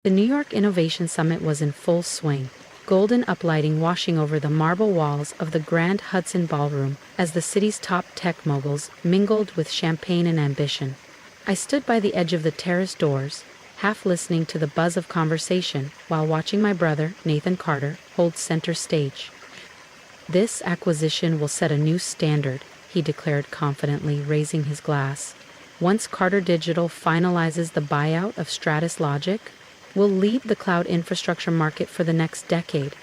The New York Innovation Summit was in full swing, golden uplighting washing over the marble walls of the Grand Hudson Ballroom as the city's top tech moguls mingled with champagne and ambition. I stood by the edge of the terrace doors, half listening to the buzz of conversation while watching my brother, Nathan Carter, hold center stage. "This acquisition will set a new standard," he declared confidently, raising his glass. "Once Carter Digital finalizes the buyout of Stratus Logic, we'll lead the cloud infrastructure market for the next decade."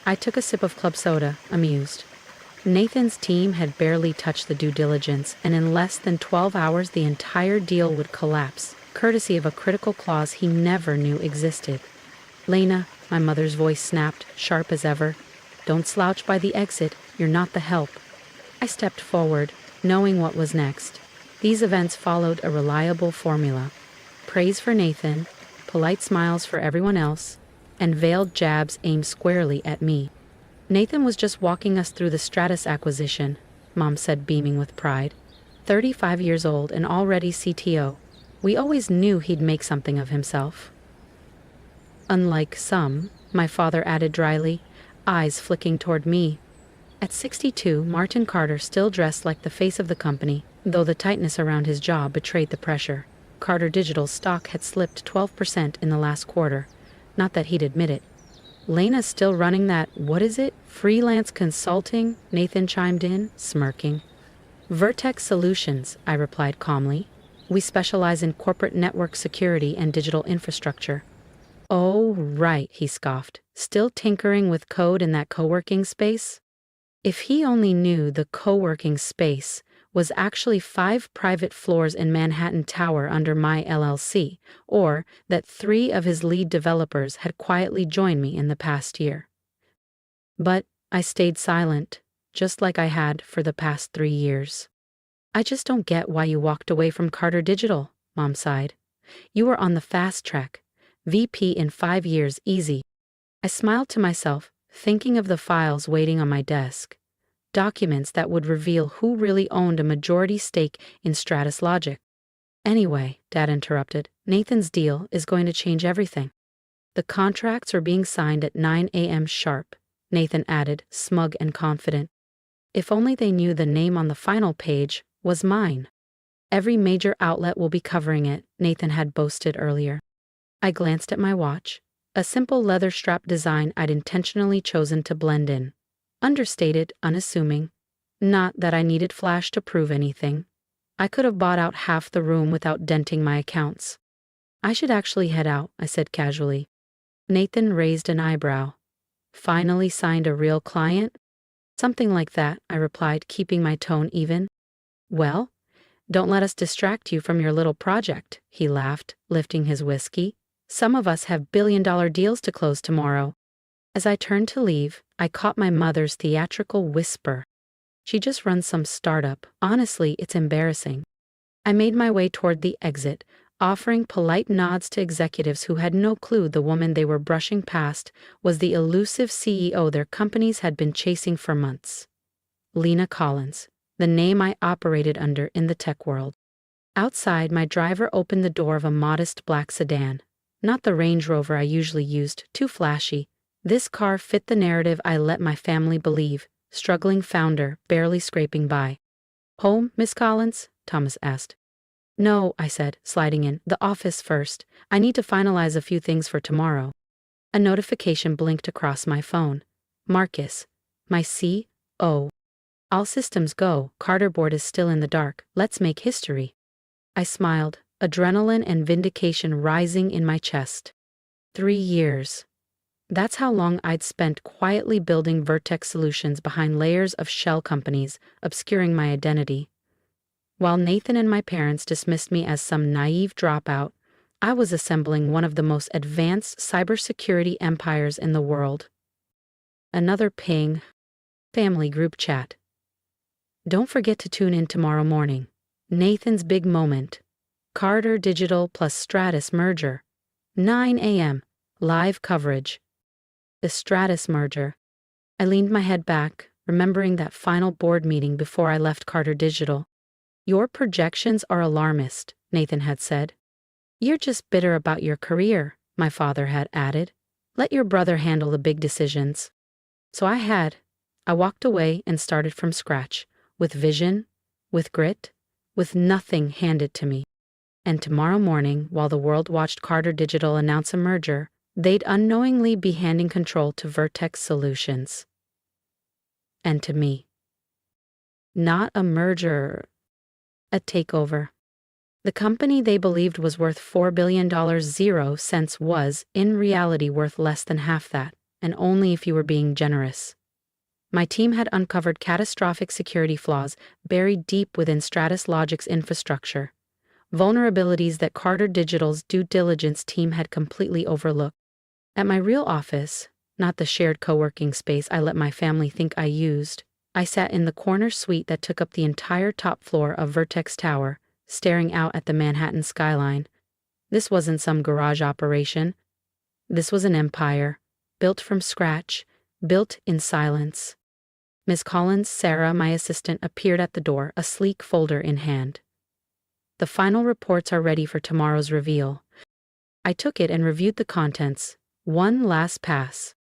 I took a sip of club soda, amused. Nathan's team had barely touched the due diligence, and in less than 12 hours the entire deal would collapse, courtesy of a critical clause he never knew existed. "Lena," my mother's voice snapped, sharp as ever, "don't slouch by the exit, you're not the help." I stepped forward, knowing what was next. These events followed a reliable formula: praise for Nathan, polite smiles for everyone else, and veiled jabs aimed squarely at me. "Nathan was just walking us through the Stratus acquisition," Mom said, beaming with pride. 35 years old and already CTO. "We always knew he'd make something of himself." "Unlike some," my father added dryly, eyes flicking toward me. At 62, Martin Carter still dressed like the face of the company, though the tightness around his jaw betrayed the pressure. Carter Digital's stock had slipped 12% in the last quarter. Not that he'd admit it. "Lena's still running that, what is it, freelance consulting?" Nathan chimed in, smirking. "Vertex Solutions," I replied calmly. "We specialize in corporate network security and digital infrastructure." "Oh, right," he scoffed. "Still tinkering with code in that co-working space?" If he only knew the co-working space was actually 5 private floors in Manhattan Tower under my LLC, or that 3 of his lead developers had quietly joined me in the past year. But I stayed silent, just like I had for the past 3 years. "I just don't get why you walked away from Carter Digital," Mom sighed. "You were on the fast track. VP in 5 years, easy." I smiled to myself, thinking of the files waiting on my desk. Documents that would reveal who really owned a majority stake in Stratus Logic. "Anyway," Dad interrupted, "Nathan's deal is going to change everything." "The contracts are being signed at 9 a.m. sharp," Nathan added, smug and confident. If only they knew the name on the final page was mine. "Every major outlet will be covering it," Nathan had boasted earlier. I glanced at my watch, a simple leather strap design I'd intentionally chosen to blend in. Understated, unassuming. Not that I needed flash to prove anything. I could have bought out half the room without denting my accounts. "I should actually head out," I said casually. Nathan raised an eyebrow. "Finally signed a real client?" "Something like that," I replied, keeping my tone even. "Well, don't let us distract you from your little project," he laughed, lifting his whiskey. "Some of us have billion-dollar deals to close tomorrow." As I turned to leave, I caught my mother's theatrical whisper. "She just runs some startup. Honestly, it's embarrassing." I made my way toward the exit, offering polite nods to executives who had no clue the woman they were brushing past was the elusive CEO their companies had been chasing for months. Lena Collins, the name I operated under in the tech world. Outside, my driver opened the door of a modest black sedan. Not the Range Rover I usually used, too flashy. This car fit the narrative I let my family believe, struggling founder, barely scraping by. "Home, Miss Collins?" Thomas asked. "No," I said, sliding in. "The office first. I need to finalize a few things for tomorrow." A notification blinked across my phone. "Marcus, my C.O. All systems go. Carter board is still in the dark. Let's make history." I smiled, adrenaline and vindication rising in my chest. 3 years. That's how long I'd spent quietly building Vertex Solutions behind layers of shell companies, obscuring my identity. While Nathan and my parents dismissed me as some naive dropout, I was assembling one of the most advanced cybersecurity empires in the world. Another ping. Family group chat. "Don't forget to tune in tomorrow morning. Nathan's big moment. Carter Digital plus Stratus merger. 9 a.m. Live coverage." The Stratus merger. I leaned my head back, remembering that final board meeting before I left Carter Digital. "Your projections are alarmist," Nathan had said. "You're just bitter about your career," my father had added. Let your brother handle the big decisions. So I had. I walked away and started from scratch, with vision, with grit, with nothing handed to me. And tomorrow morning, while the world watched Carter Digital announce a merger, they'd unknowingly be handing control to Vertex Solutions. And to me. Not a merger, a takeover. The company they believed was worth $4 billion 0 cents was, in reality, worth less than half that, and only if you were being generous. My team had uncovered catastrophic security flaws buried deep within Stratus Logic's infrastructure, vulnerabilities that Carter Digital's due diligence team had completely overlooked. At my real office, not the shared co-working space I let my family think I used, I sat in the corner suite that took up the entire top floor of Vertex Tower, staring out at the Manhattan skyline. This wasn't some garage operation. This was an empire, built from scratch, built in silence. Miss Collins, Sarah, my assistant, appeared at the door, a sleek folder in hand. The final reports are ready for tomorrow's reveal. I took it and reviewed the contents. One last pass.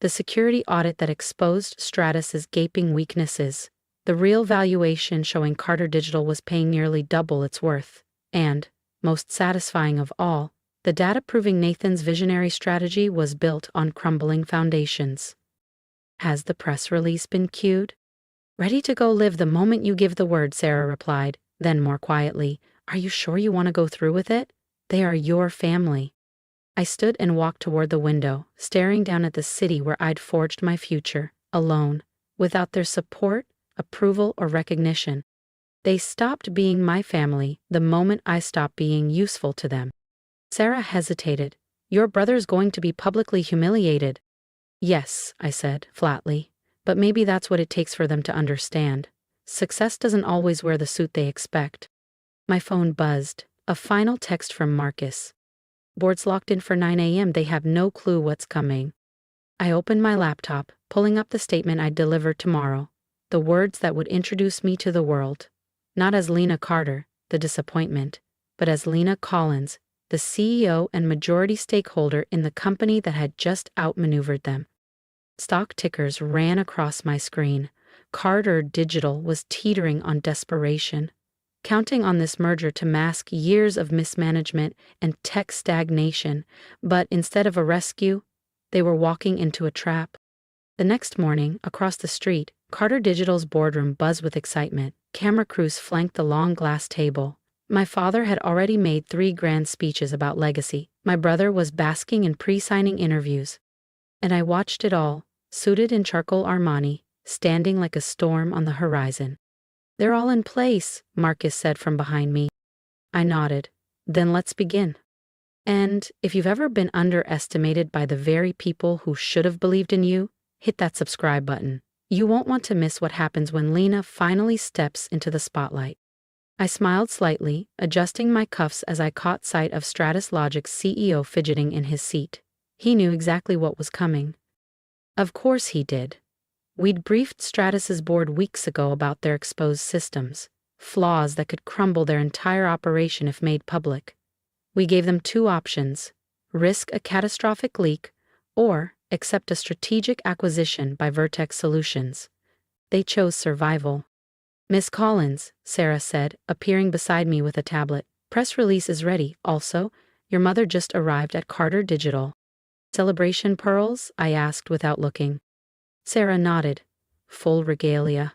The security audit that exposed Stratus's gaping weaknesses, the real valuation showing Carter Digital was paying nearly double its worth, and, most satisfying of all, the data proving Nathan's visionary strategy was built on crumbling foundations. Has the press release been cued? Ready to go live the moment you give the word, Sarah replied, then more quietly, are you sure you want to go through with it? They are your family. I stood and walked toward the window, staring down at the city where I'd forged my future, alone, without their support, approval, or recognition. They stopped being my family the moment I stopped being useful to them. Sarah hesitated. Your brother's going to be publicly humiliated. Yes, I said, flatly, but maybe that's what it takes for them to understand. Success doesn't always wear the suit they expect. My phone buzzed, a final text from Marcus. Board's locked in for 9 a.m. They have no clue what's coming. I opened my laptop, pulling up the statement I'd deliver tomorrow, the words that would introduce me to the world. Not as Lena Carter, the disappointment, but as Lena Collins, the CEO and majority stakeholder in the company that had just outmaneuvered them. Stock tickers ran across my screen. Carter Digital was teetering on desperation, counting on this merger to mask years of mismanagement and tech stagnation, but instead of a rescue, they were walking into a trap. The next morning, across the street, Carter Digital's boardroom buzzed with excitement. Camera crews flanked the long glass table. My father had already made 3 grand speeches about legacy. My brother was basking in pre-signing interviews. And I watched it all, suited in charcoal Armani, standing like a storm on the horizon. They're all in place, Marcus said from behind me. I nodded. Then let's begin. And if you've ever been underestimated by the very people who should have believed in you, hit that subscribe button. You won't want to miss what happens when Lena finally steps into the spotlight. I smiled slightly, adjusting my cuffs as I caught sight of Stratus Logic's CEO fidgeting in his seat. He knew exactly what was coming. Of course he did. We'd briefed Stratus's board weeks ago about their exposed systems, flaws that could crumble their entire operation if made public. We gave them 2 options: risk a catastrophic leak or accept a strategic acquisition by Vertex Solutions. They chose survival. Miss Collins, Sarah said, appearing beside me with a tablet. Press release is ready. Also, your mother just arrived at Carter Digital. Celebration pearls? I asked without looking. Sarah nodded. Full regalia.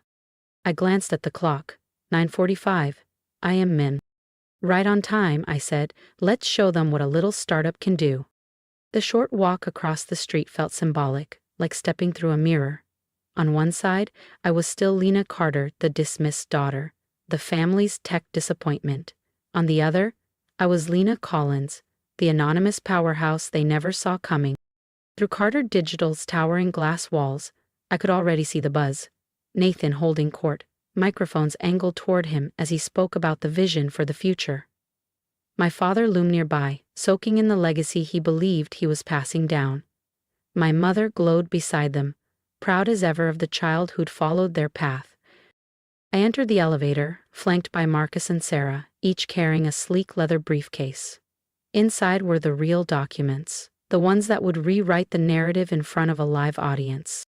I glanced at the clock. 9:45. I am Min. Right on time, I said. Let's show them what a little startup can do. The short walk across the street felt symbolic, like stepping through a mirror. On one side, I was still Lena Carter, the dismissed daughter, the family's tech disappointment. On the other, I was Lena Collins, the anonymous powerhouse they never saw coming. Through Carter Digital's towering glass walls, I could already see the buzz. Nathan holding court, microphones angled toward him as he spoke about the vision for the future. My father loomed nearby, soaking in the legacy he believed he was passing down. My mother glowed beside them, proud as ever of the child who'd followed their path. I entered the elevator, flanked by Marcus and Sarah, each carrying a sleek leather briefcase. Inside were the real documents, the ones that would rewrite the narrative in front of a live audience.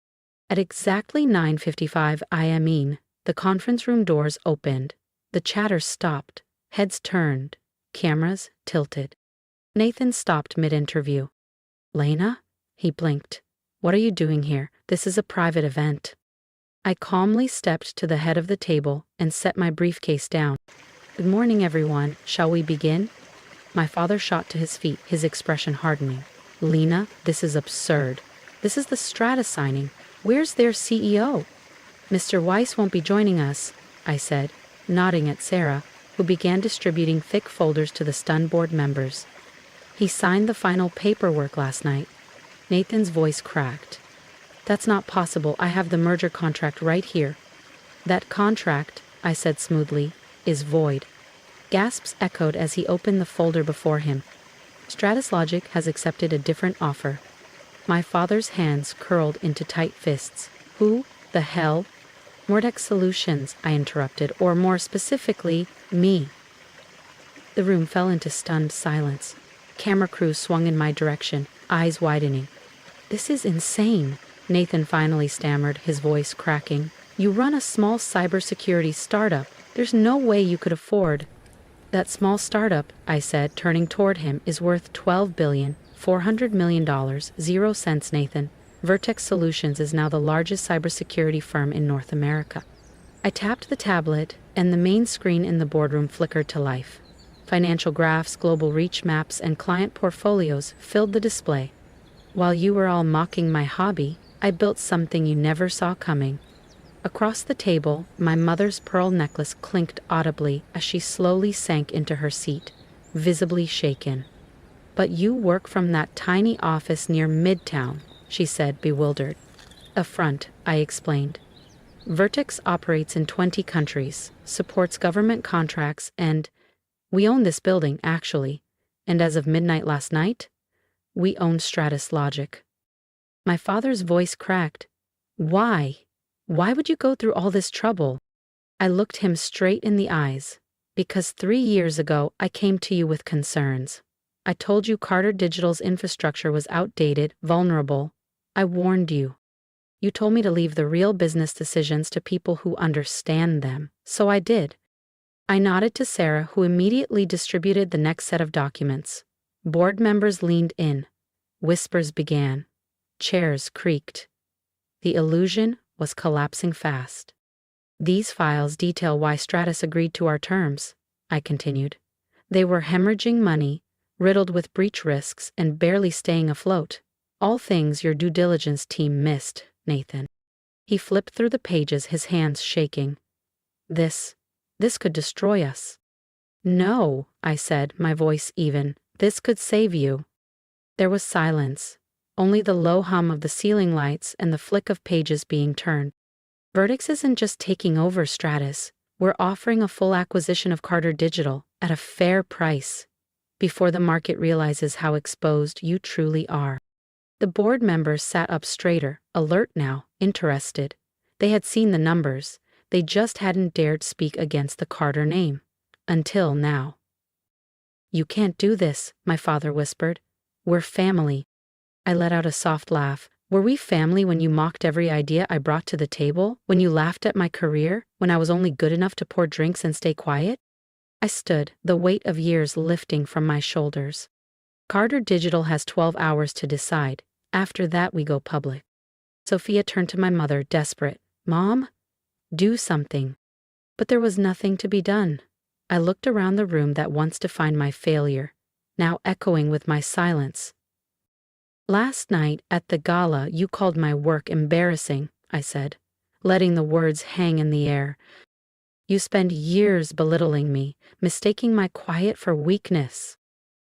At exactly 9:55 am, the conference room doors opened. The chatter stopped, heads turned, cameras tilted. Nathan stopped mid-interview. "Lena?" He blinked. "What are you doing here? This is a private event." I calmly stepped to the head of the table and set my briefcase down. "Good morning, everyone. Shall we begin?" My father shot to his feet, his expression hardening. "Lena, this is absurd. This is the Strata signing. Where's their CEO?" "Mr. Weiss won't be joining us," I said, nodding at Sarah, who began distributing thick folders to the stunned board members. "He signed the final paperwork last night." Nathan's voice cracked. "That's not possible. I have the merger contract right here." "That contract," I said smoothly, "is void." Gasps echoed as he opened the folder before him. "Stratus Logic has accepted a different offer." My father's hands curled into tight fists. "Who the hell?" "Mordex Solutions," I interrupted, "or more specifically, me." The room fell into stunned silence. Camera crews swung in my direction, eyes widening. "This is insane," Nathan finally stammered, his voice cracking. "You run a small cybersecurity startup. There's no way you could afford." "That small startup," I said, turning toward him, "is worth $12,400,000,000, 0 cents, Nathan. Vertex Solutions is now the largest cybersecurity firm in North America." I tapped the tablet, and the main screen in the boardroom flickered to life. Financial graphs, global reach maps, and client portfolios filled the display. "While you were all mocking my hobby, I built something you never saw coming." Across the table, my mother's pearl necklace clinked audibly as she slowly sank into her seat, visibly shaken. "But you work from that tiny office near Midtown," she said, bewildered. "A front," I explained. "Vertex operates in 20 countries, supports government contracts, and we own this building, actually. And as of midnight last night, we own Stratus Logic." My father's voice cracked. "Why? Why would you go through all this trouble?" I looked him straight in the eyes. "Because 3 years ago, I came to you with concerns. I told you Carter Digital's infrastructure was outdated, vulnerable. I warned you. You told me to leave the real business decisions to people who understand them, so I did." I nodded to Sarah, who immediately distributed the next set of documents. Board members leaned in. Whispers began. Chairs creaked. The illusion was collapsing fast. "These files detail why Stratus agreed to our terms," I continued. "They were hemorrhaging money, riddled with breach risks, and barely staying afloat. All things your due diligence team missed, Nathan." He flipped through the pages, his hands shaking. This could destroy us." "No," I said, my voice even. "This could save you." There was silence, only the low hum of the ceiling lights and the flick of pages being turned. "Vertex isn't just taking over Stratus. We're offering a full acquisition of Carter Digital at a fair price, before the market realizes how exposed you truly are." The board members sat up straighter, alert now, interested. They had seen the numbers. They just hadn't dared speak against the Carter name. Until now. "You can't do this," my father whispered. "We're family." I let out a soft laugh. "Were we family when you mocked every idea I brought to the table? When you laughed at my career? When I was only good enough to pour drinks and stay quiet?" I stood, the weight of years lifting from my shoulders. "Carter Digital has 12 hours to decide. After that, we go public." Sophia turned to my mother, desperate. "Mom? Do something." But there was nothing to be done. I looked around the room that once defined my failure, now echoing with my silence. "Last night, at the gala, you called my work embarrassing," I said, letting the words hang in the air. "You spend years belittling me, mistaking my quiet for weakness."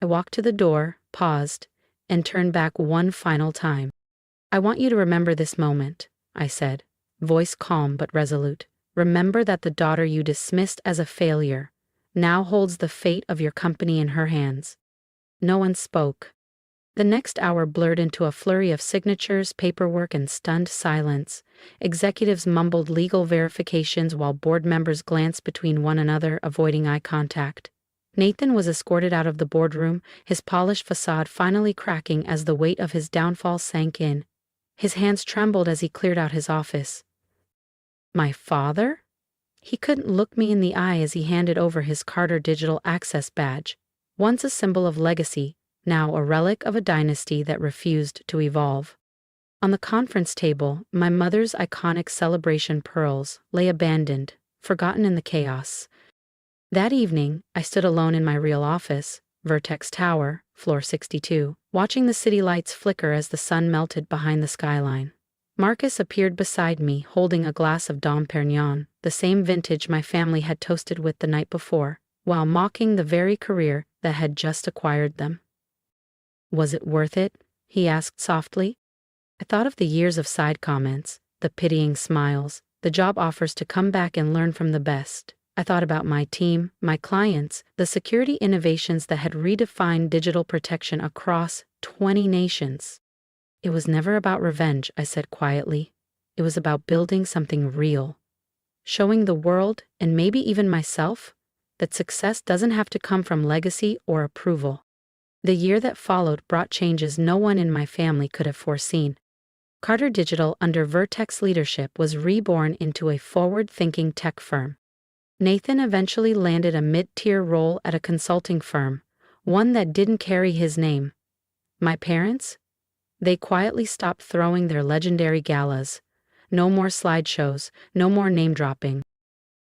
I walked to the door, paused, and turned back one final time. "I want you to remember this moment," I said, voice calm but resolute. "Remember that the daughter you dismissed as a failure now holds the fate of your company in her hands." No one spoke. The next hour blurred into a flurry of signatures, paperwork, and stunned silence. Executives mumbled legal verifications while board members glanced between one another, avoiding eye contact. Nathan was escorted out of the boardroom, his polished facade finally cracking as the weight of his downfall sank in. His hands trembled as he cleared out his office. My father? He couldn't look me in the eye as he handed over his Carter Digital Access badge, once a symbol of legacy, now a relic of a dynasty that refused to evolve. On the conference table, my mother's iconic celebration pearls lay abandoned, forgotten in the chaos. That evening, I stood alone in my real office, Vertex Tower, floor 62, watching the city lights flicker as the sun melted behind the skyline. Marcus appeared beside me, holding a glass of Dom Perignon, the same vintage my family had toasted with the night before, while mocking the very career that had just acquired them. Was it worth it? He asked softly. I thought of the years of side comments, the pitying smiles, the job offers to come back and learn from the best. I thought about my team, my clients, the security innovations that had redefined digital protection across 20 nations. It was never about revenge, I said quietly. It was about building something real. Showing the world, and maybe even myself, that success doesn't have to come from legacy or approval. The year that followed brought changes no one in my family could have foreseen. Carter Digital, under Vertex leadership, was reborn into a forward-thinking tech firm. Nathan eventually landed a mid-tier role at a consulting firm, one that didn't carry his name. My parents? They quietly stopped throwing their legendary galas. No more slideshows, no more name-dropping.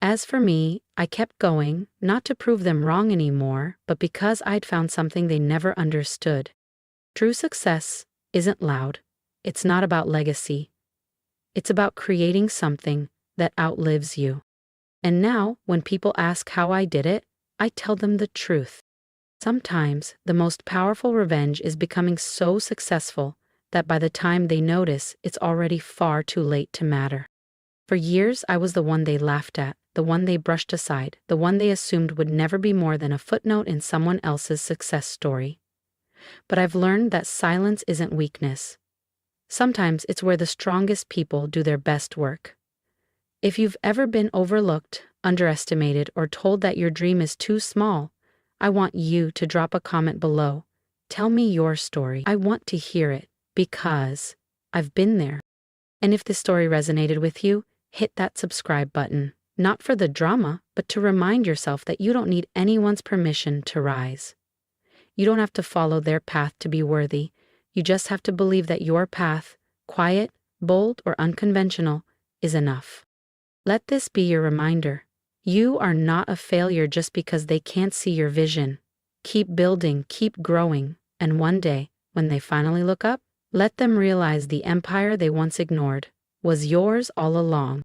As for me, I kept going, not to prove them wrong anymore, but because I'd found something they never understood. True success isn't loud. It's not about legacy. It's about creating something that outlives you. And now, when people ask how I did it, I tell them the truth. Sometimes, the most powerful revenge is becoming so successful that by the time they notice, it's already far too late to matter. For years, I was the one they laughed at, the one they brushed aside, the one they assumed would never be more than a footnote in someone else's success story. But I've learned that silence isn't weakness. Sometimes it's where the strongest people do their best work. If you've ever been overlooked, underestimated, or told that your dream is too small, I want you to drop a comment below. Tell me your story. I want to hear it, because I've been there. And if this story resonated with you, hit that subscribe button, not for the drama, but to remind yourself that you don't need anyone's permission to rise. You don't have to follow their path to be worthy. You just have to believe that your path, quiet, bold, or unconventional, is enough. Let this be your reminder. You are not a failure just because they can't see your vision. Keep building, keep growing, and one day, when they finally look up, let them realize the empire they once ignored was yours all along.